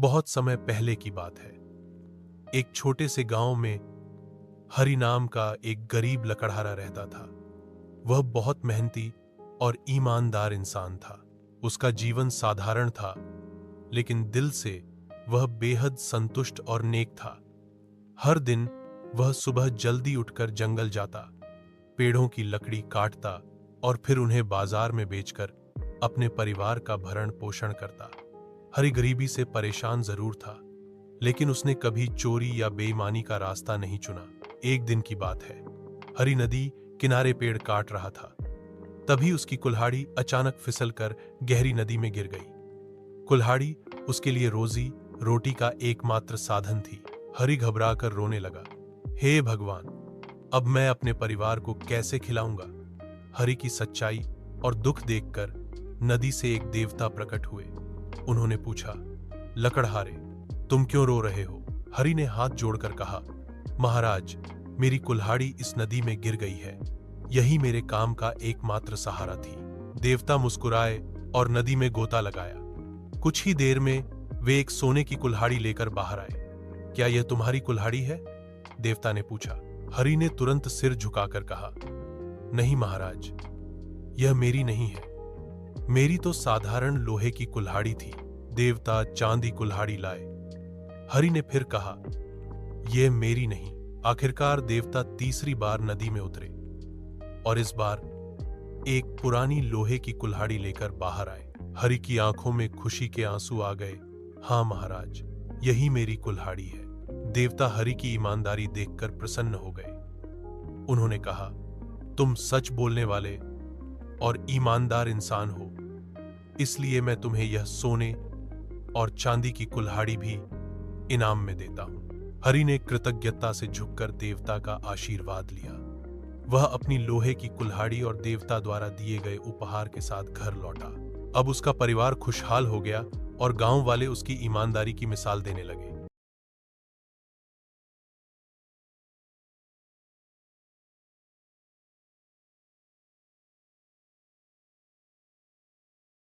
बहुत समय पहले की बात है। एक छोटे से गांव में हरि नाम का एक गरीब लकड़हारा रहता था। वह बहुत मेहनती और ईमानदार इंसान था। उसका जीवन साधारण था, लेकिन दिल से वह बेहद संतुष्ट और नेक था। हर दिन वह सुबह जल्दी उठकर जंगल जाता, पेड़ों की लकड़ी काटता और फिर उन्हें बाजार में बेचकर अपने परिवार का भरण पोषण करता। हरि गरीबी से परेशान जरूर था, लेकिन उसने कभी चोरी या बेईमानी का रास्ता नहीं चुना। एक दिन की बात है, हरि नदी किनारे पेड़ काट रहा था। तभी उसकी कुल्हाड़ी अचानक फिसलकर गहरी नदी में गिर गई। कुल्हाड़ी उसके लिए रोजी रोटी का एकमात्र साधन थी। हरि घबराकर रोने लगा, हे भगवान, अब मैं अपने परिवार को कैसे खिलाऊंगा। हरि की सच्चाई और दुख देखकर नदी से एक देवता प्रकट हुए। उन्होंने पूछा, लकड़हारे, तुम क्यों रो रहे हो? हरि ने हाथ जोड़कर कहा, महाराज, मेरी कुल्हाड़ी इस नदी में गिर गई है। यही मेरे काम का एकमात्र सहारा थी। देवता मुस्कुराए और नदी में गोता लगाया। कुछ ही देर में वे एक सोने की कुल्हाड़ी लेकर बाहर आए। क्या यह तुम्हारी कुल्हाड़ी है? देवता ने पूछा। हरि ने तुरंत सिर झुकाकर कहा, नहीं महाराज, यह मेरी नहीं है। मेरी तो साधारण लोहे की कुल्हाड़ी थी। देवता चांदी कुल्हाड़ी लाए। हरि ने फिर कहा, यह मेरी नहीं। आखिरकार देवता तीसरी बार नदी में उतरे और इस बार एक पुरानी लोहे की कुल्हाड़ी लेकर बाहर आए। हरि की आंखों में खुशी के आंसू आ गए। हाँ महाराज, यही मेरी कुल्हाड़ी है। देवता हरि की ईमानदारी देखकर प्रसन्न हो गए। उन्होंने कहा, तुम सच बोलने वाले और ईमानदार इंसान हो, इसलिए मैं तुम्हें यह सोने और चांदी की कुल्हाड़ी भी इनाम में देता हूं। हरि ने कृतज्ञता से झुककर देवता का आशीर्वाद लिया। वह अपनी लोहे की कुल्हाड़ी और देवता द्वारा दिए गए उपहार के साथ घर लौटा। अब उसका परिवार खुशहाल हो गया और गांव वाले उसकी ईमानदारी की मिसाल देने लगे।